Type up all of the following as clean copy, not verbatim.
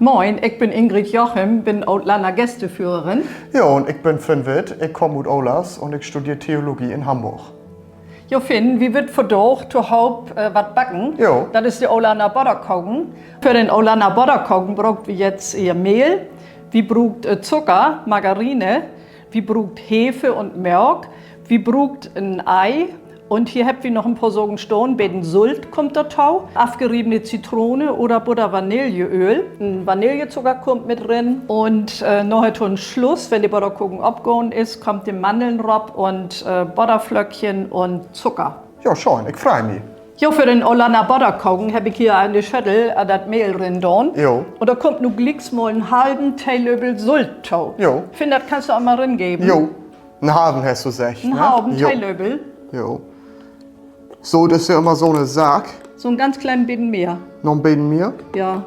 Moin, ich bin Ingrid Jochem, bin Outlander Gästeführerin. Ja, und ich bin Finn Witt, ich komme aus Olas und ich studiere Theologie in Hamburg. Jo Finn, wie wird verdocht, zu Haupt was backen? Jo. Das ist die Outlander Butterkuchen. Für den Outlander Butterkuchen braucht wir jetzt ihr Mehl, wir braucht Zucker, Margarine, wir braucht Hefe und Milch, wir braucht ein Ei. Und hier habt ihr noch ein paar Sorgen stehen. Beten Sult kommt dazu, aufgeriebene Zitrone oder Butter Vanilleöl. Ein Vanillezucker kommt mit drin. Und noch zum Schluss, wenn die Butterkuchen abgehauen ist, kommt die Mandeln drauf und Butterflöckchen und Zucker. Ja, schön, ich freue mich. Ja, für den Outlander Butterkuchen habe ich hier eine Schüttel das Mehl drin. Jo. Und da kommt nur glicks mal einen halben Teelöffel Sult dazu. Jo. Ich finde, das kannst du auch mal reingeben. Jo, einen halben hast du gesagt. Einen ne? halben Jo. Teelöffel. Jo. So, das ist ja immer so eine Sack. So ein ganz kleinen bisschen mehr. Noch ein bisschen mehr. Ja.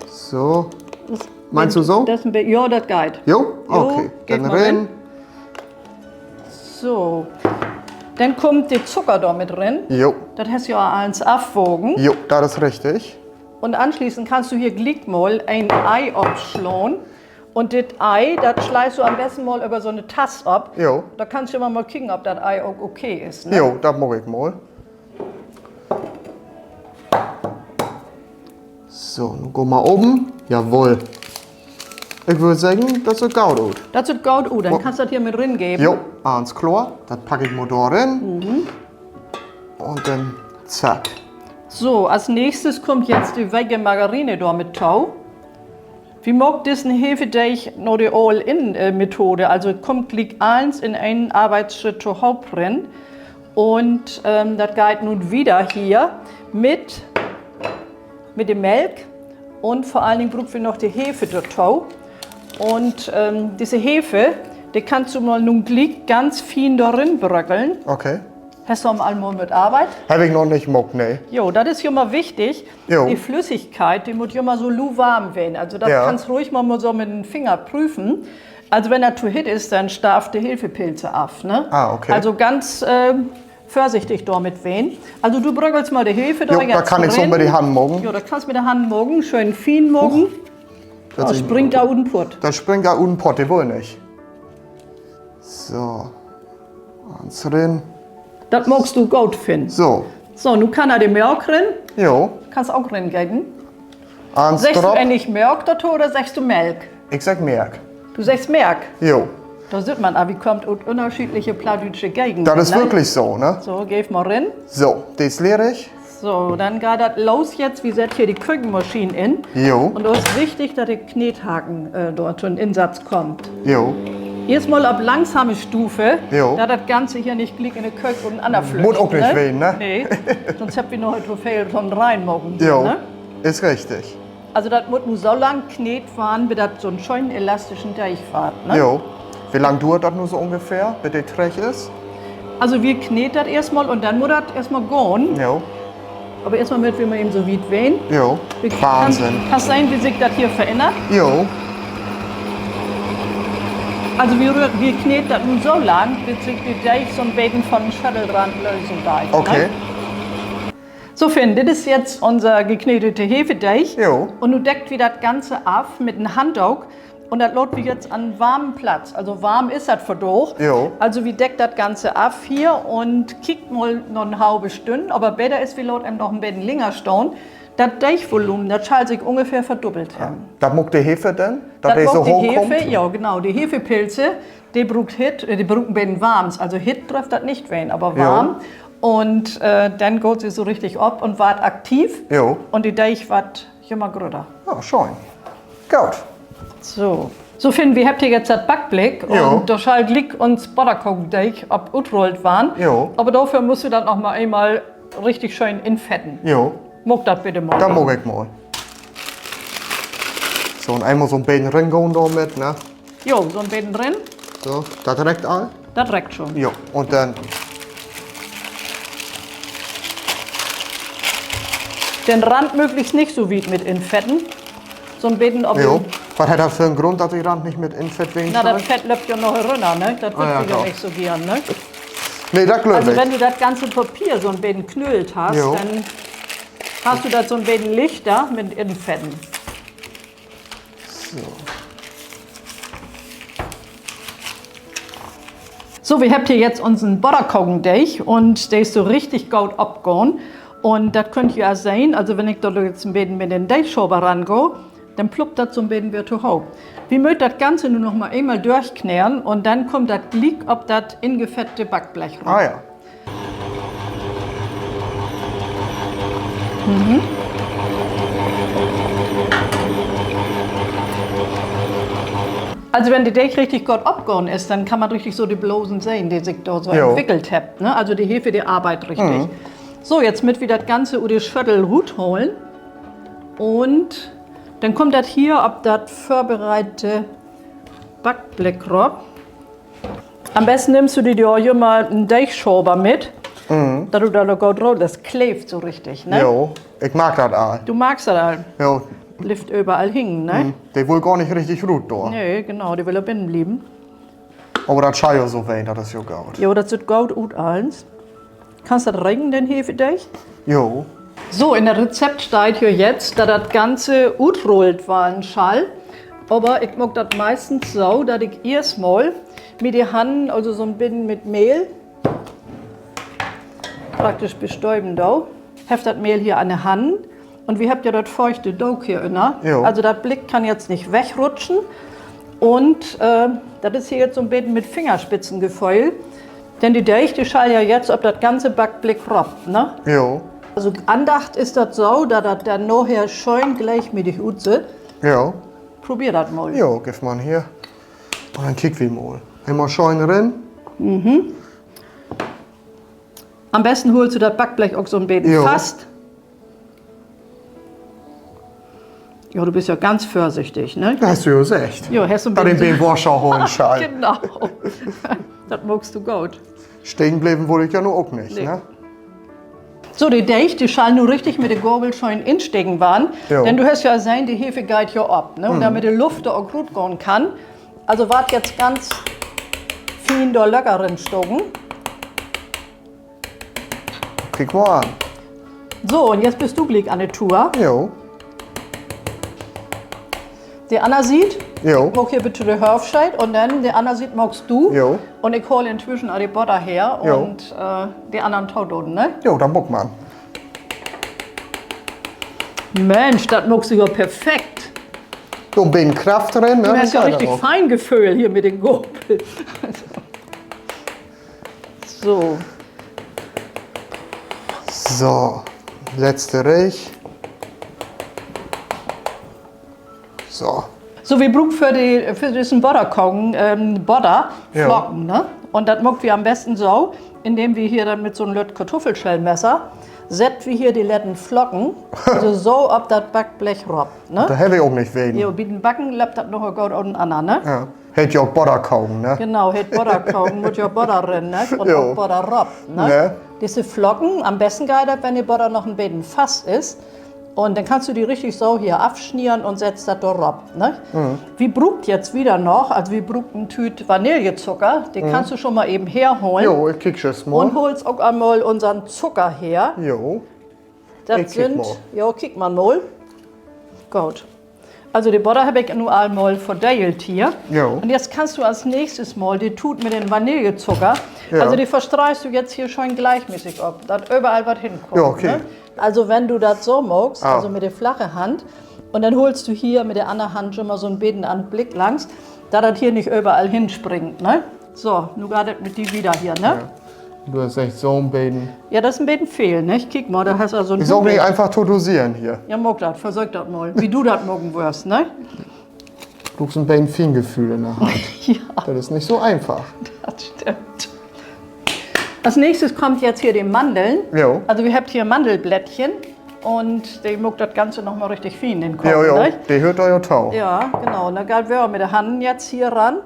So. Das, Meinst du so? Das, ja, das geht. Jo? Okay. geht Dann mal rein. So. Dann kommt der Zucker da mit drin. Jo. Das hast du ja eins abwogen. Jo, das ist richtig. Und anschließend kannst du hier gleich mal ein Ei abschlagen. Und das Ei, das schleißt du am besten mal über so eine Tasse ab. Jo. Da kannst du immer mal gucken, ob das Ei auch okay ist. Ne? Jo, das mache ich mal. So, nun gehen wir oben. Jawohl. Ich würde sagen, das ist gut aus. Das sieht gut aus. Dann kannst du das hier mit drin geben. Jo, ans klar. Das packe ich mal da rein. Und dann zack. So, als nächstes kommt jetzt die weige Margarine da mit Tau. Wie mag diesen Hefeteig noch die All-In-Methode? Also kommt gleich eins in einen Arbeitsschritt zu Haupt rein. Und das geht nun wieder hier mit dem Milch. Und vor allen Dingen brauchen wir noch die Hefe dazu. Und diese Hefe, die kannst du mal nun gleich ganz fein darin bröckeln. Okay. Hast du einmal mit Arbeit? Habe ich noch nicht gemacht, ne. Jo, das ist ja mal wichtig. Jo. Die Flüssigkeit, die muss ja mal so lauwarm werden. Also das Ja. kannst du ruhig mal so mit dem Finger prüfen. Also wenn er zu hit ist, dann starft die Hefepilze ab. Ne? Ah, okay. Also ganz vorsichtig damit wehen. Also du bröckelst mal die Hefe da Jo, jetzt da kann ich so drin. mit der Hand mogen. Jo, da kannst du mit der Hand mogen, schön fein mogen. Da springt da unten Put. Das springt da unten Pott, die wohl nicht. So. Ans rein. Das magst du gut finden. So. So, nun kann er die Milch rein. Jo. Kannst auch reingeben. Ans Sagst du drauf. eigentlich Milch dazu oder sagst du Milch? Ich sag Merk. Du sagst Milch. Jo. Da sieht man, wie kommt aus unterschiedliche plattdeutsche Gegenden. Das ist ne? wirklich so, ne? So, geh mal rein. So, das leere ich. So, dann geht das los jetzt. Wir setzen hier die Küchenmaschine in. Jo. Und da ist wichtig, dass der Knethaken dort zum Einsatz kommt. Jo. Erstmal auf langsame Stufe, Jo. da das Ganze hier nicht gleich in die Küche und anflügt. Muss auch nicht wehen, ne? Nee, sonst habt ihr noch so viel von reinmachen. Jo. Ne? Ist richtig. Also das muss nur so lang knet fahren, bis das so einen schönen elastischen Teig fährt. Ne? Jo. Wie lange dauert das nur so ungefähr, bis der Trech ist? Also wir kneten das erstmal und dann muss das erstmal gehen. Jo. Aber erstmal mit, wie wir eben so weit wehen. Jo. Wahnsinn. Kann sein, wie sich das hier verändert. Jo. Also wir kneten das nun so lang, bis sich die Teig so ein bisschen von Schüttelrand lösen darf. Okay. Ne? So Finn, das ist jetzt unser geknetete Hefeteig. Jo. Und du deckt wie das Ganze ab mit einem Handtuch. Und das läuft wie jetzt an warmen Platz. Also warm ist das verdorch. Jo. Also wir deckt das Ganze ab hier und kickt mal noch eine halbe Stunde. Aber besser ist, wie laut eben noch ein bisschen länger stehen. Das Teichvolumen, das soll sich ungefähr verdoppelt haben. Das mag die Hefe denn? Das die so die hoch Hefe, kommt? ja genau, die Hefepilze, die braucht die brauchen ein bisschen warms. Also Hit trifft das nicht wen, aber warm. Und dann geht sie so richtig ab und wird aktiv. Jo. Und die Teig wird immer größer. Ja, schön. Gut. So. So Finn, wir habt ihr jetzt das Backblick Jo. und da schall glick uns Butterkuchenteig ab utrollt waren. Jo. Aber dafür musst du das noch mal einmal richtig schön infetten. Jo. Mag das bitte mal. Das mag ich mal. So, und einmal so ein bisschen reingehen damit, ne? Jo, so ein bisschen drin, So, das reicht all. das reicht schon. Jo. Und dann, Den Rand möglichst nicht so weit mit infetten. So ein bisschen auf jo. den, Was hat das für einen Grund, dass die Rand nicht mit Infett wegen na, das Fett läuft ja noch runter, ne? Das wird ja, wieder doch. nicht so gern, ne? Nee, das glaube Also ich. wenn du das ganze Papier so ein bisschen knüllt hast, Jo. dann hast du das so ein bisschen lichter mit Infetten. So, wir habt hier jetzt unseren Butterkuchendeig und der ist so richtig gut abgegangen. Und das könnt ihr ja sehen, also wenn ich da jetzt ein bisschen mit den Deigschober rangehe, dann ploppt das so ein bisschen wieder hoch. Wir möchten das Ganze nur noch mal einmal durchknären und dann kommt das Glick auf das ingefettete Backblech rum. Ah ja. Also wenn der Deig richtig gut abgegangen ist, dann kann man richtig so die Blosen sehen, die sich da so entwickelt hat. Ne? Also die Hefe, die arbeitet richtig. So, jetzt mit wir das Ganze über die Schüttel Hut holen. Und dann kommt das hier auf das vorbereitete Backblech drauf. Am besten nimmst du dir hier mal einen Deigschober mit, dass du da gut drauf, das klebt so richtig. Ne? Jo, ich mag das auch. Du magst das all. Jo, Lift überall hingen, ne? der will gar nicht richtig gut da. Nee, genau, die will er binnen bleiben. Aber das schaut ja so weh, das ist ja gut. Jo, das sieht gut aus eins. Kannst du das ringen, den Hefedeig? Jo. So, in der Rezept steht hier jetzt, dass das Ganze utrollt war ein Schall. Aber ich mag das meistens so, dass ich erstmal mit der Hand, also so ein bisschen mit Mehl, praktisch bestäuben da, heft das Mehl hier an der Hand. Und wir habt ja das feuchte Dough hier inne. Jo. Also das Blick kann jetzt nicht wegrutschen. Und das ist hier jetzt so ein bisschen mit Fingerspitzen gefeult. Denn die Deig, die schall ja jetzt, ob das ganze Backblech robbt, ne? Jo. Also Andacht ist das so, dass das dann nachher schön gleichmäßig aussieht. Jo. Probier das mal. Jo, gib mal hier. Und dann kick wir mal. Einmal schön rein. Am besten holst du das Backblech auch so ein bisschen Jo. fast. Ja, du bist ja ganz vorsichtig, ne? Das hast du ja gesagt. Ja, hast du ein Da den bisschen... Wasser holen schall. Genau. Das magst du gut. Stehen bleiben wollte ich ja nur auch nicht, Nee. ne? So, die Deig, die schall nur richtig mit der Gabel schön instecken waren. Jo. Denn du hast ja gesehen, die Hefe geht ja ab. Ne? Und damit die Luft da auch gut gehen kann. Also wart jetzt ganz fein da locker rinstocken. Krieg mal an. So, und jetzt bist du gleich an der Tour. Jo. Der Anna sieht, Jo. mach hier bitte die Hörfscheid und dann der Anna sieht, magst du. Jo. Und ich hole inzwischen auch die Butter her Jo. und die anderen Taudoden, ne? Jo, dann muck man. Mensch, das magst du ja perfekt. So ein bisschen Kraft drin, ne? Du hast ja Dann richtig auch. Feingefühl hier mit den Gabel. So, So, letzte Reich. So. so wir brauchen für diesen Butterkuchen Butter, Ja. Flocken, ne? Und das machen wir am besten so, indem wir hier dann mit so einem Lött Kartoffelschellmesser setzen wir hier die letzten Flocken, also so, ob das Backblech robbt, Da ne? habe ich auch nicht wen. Ja, mit dem Backen läuft das noch gut unten an, ne? Ja. Hätte ja auch Butter kauen, ne? Genau, het Butterkuchen muss ja Butter drin, ne? Und Jo. auch Butter robbt, ne? Ne? Diese Flocken, am besten geeignet, wenn die Butter noch ein bisschen fast ist. Und dann kannst du die richtig so hier abschnieren und setzt das da rob. Ne? Wie brugt jetzt wieder noch, also wie brugt ein Tüt Vanillezucker, den kannst du schon mal eben herholen. Jo, ich kick es mal. Und holst auch einmal unseren Zucker her. Jo. Das Ich kick sind, mal. ja, kick mal mal. Gut. Also die Butter habe ich nur einmal verteilt hier. Jo. Und jetzt kannst du als nächstes mal die Tut mit dem Vanillezucker, Ja. also die verstreust du jetzt hier schon gleichmäßig ab, dass überall was hinkommt. Ja, okay. Ne? Also wenn du das so magst, Ah. also mit der flachen Hand, und dann holst du hier mit der anderen Hand schon mal so einen Beten an Blick langs, da das hier nicht überall hinspringt. Ne? So, nun geht das mit die wieder hier. Ne? Du hast echt so ein Beten. Ja, das ist ein Beten fehl, ne? Kick mal, da hast du also ein Ich soll nicht einfach dosieren hier. Ja, mag das, versuch das mal, wie du das morgen wirst, ne? Du hast ein bisschen Feingefühl in der Hand. Ja, Das ist nicht so einfach. das stimmt. Als nächstes kommt jetzt hier die Mandeln. Jo. Also wir habt hier Mandelblättchen und die mag das Ganze noch mal richtig fein, den Kochen, Jo, jo. ne? Die hört euer Tau. Ja, genau. Und da geht wir mit der Hand jetzt hier ran.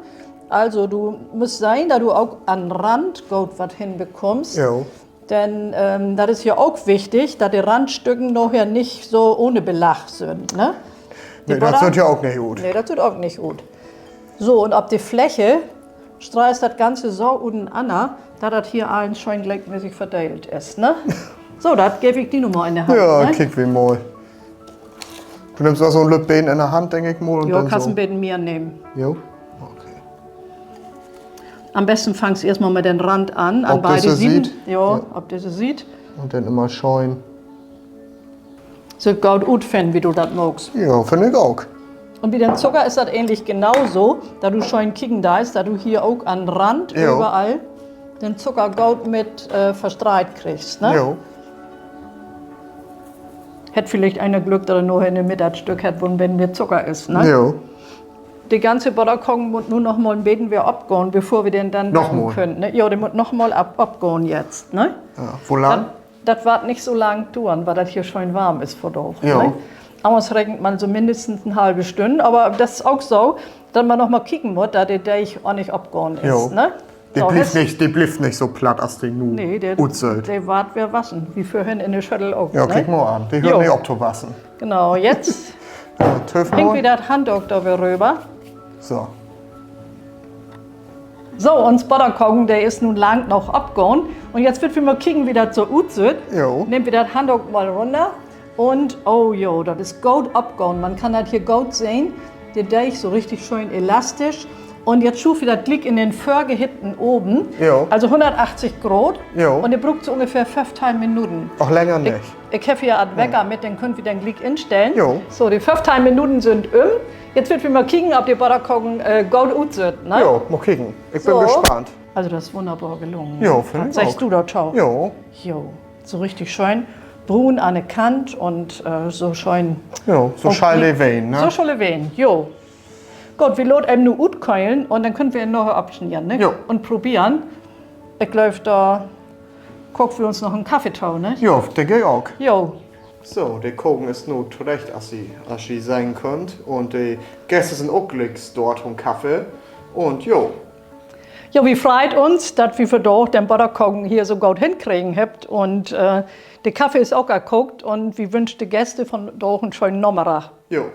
Also du musst sein, dass du auch an Rand gut was hinbekommst. Jo. Denn das ist ja auch wichtig, dass die Randstücken nachher nicht so ohne Belach sind. Ne? Die Nee, das Butter- wird ja auch nicht gut. Nee, das tut auch nicht gut. So, und auf die Fläche streust das Ganze so unten an, da das hier allen schön gleichmäßig verteilt ist. Ne? So, das gebe ich die Nummer in der Hand. Ja, ne? kick wie mal. Du nimmst also ein Lübben in der Hand, denke ich mal. Und Jo, dann kannst so. ein bisschen mehr nehmen. Jo, okay. Am besten fangst du erstmal mit dem Rand an Ob beide das Seiten. sieht? Ja, Ja. ob das sieht. Und dann immer scheuen. So gut finden, wie du das magst. Ja, finde ich auch. Und wie den Zucker ist das ähnlich genauso, da du schon kicken da ist, da du hier auch an Rand Jo. überall den Zucker gut mit verstrahlt kriegst. Ne? Jo. Hätte vielleicht einer Glück, dass er nur in dem Mittagsstück hat, wenn mehr Zucker ist. Ne? Jo. Die ganze Butterkuchen muss nur noch mal ein bisschen wir abgehen, bevor wir den dann backen Nochmal. können. Ne? Ja, der muss noch mal abgehen jetzt. Ne? Ja. Wo lang? Das wird nicht so lang dauern, weil das hier schon warm ist vor doch. Ja. Ne? Aber es regnet man so mindestens eine halbe Stunde. Aber das ist auch so, dass man noch mal kicken muss, dass der Deich auch nicht abgehen ist. Jo. Ne? Die So, blieb nicht so platt, als die nu Nee, der utzelt. wart wir waschen, wie vorhin in der Schüttel auch. Ja, ne? krieg mal an. Die Jo. hört nicht auf zu waschen. Genau, jetzt Ja, TÜV hängt mal. wieder das Handtuch da rüber. So. So, uns Butterkuchen, der ist nun lang noch abgegangen. Und jetzt wird wir mal kicken, wie das so aussieht. Jo. Nehmen wir das Handtuch mal runter. Und, oh jo, das ist gut abgegangen. Man kann das hier gut sehen. Der Deich so richtig schön elastisch. Und jetzt schuf ich das Glick in den Förge hinten oben. Jo. Also 180 Grad. Jo. Und der braucht so ungefähr 15 Minuten. Auch länger nicht. Ich habe hier einen Wecker mit, den könnt ihr den Glick instellen. Jo. So, die 15 Minuten sind Jetzt wird wir mal kicken, ob die Butterkuchen gut aussieht. Ne? Jo, mal kicken. Ich bin So. gespannt. Also das ist wunderbar gelungen. Jo, finde ich Was sagst auch. du da, ciao? Jo. Jo, so richtig schön brun an der Kant und so schön. Jo, so Auch Schale wie- Wein, ne? So schöne Wein, jo. Gut, wir lassen eben nur utkeulen und dann können wir ihn noch abschneiden, ne? Jo. Und probieren. Ich glaube, da gucken wir uns noch einen Kaffee tau, ne? Jo, denke ich auch. Jo. So, der Kuchen ist nur zurecht, als sie sein könnt. Und die Gäste sind auch glücks dort und Kaffee. Und jo, Ja, wir freut uns, dass wir für doch den Butterkuchen hier so gut hinkriegen habt. Und der Kaffee ist auch gekocht und wir wünschen die Gäste von doch einen schönen Nachmittag. jo.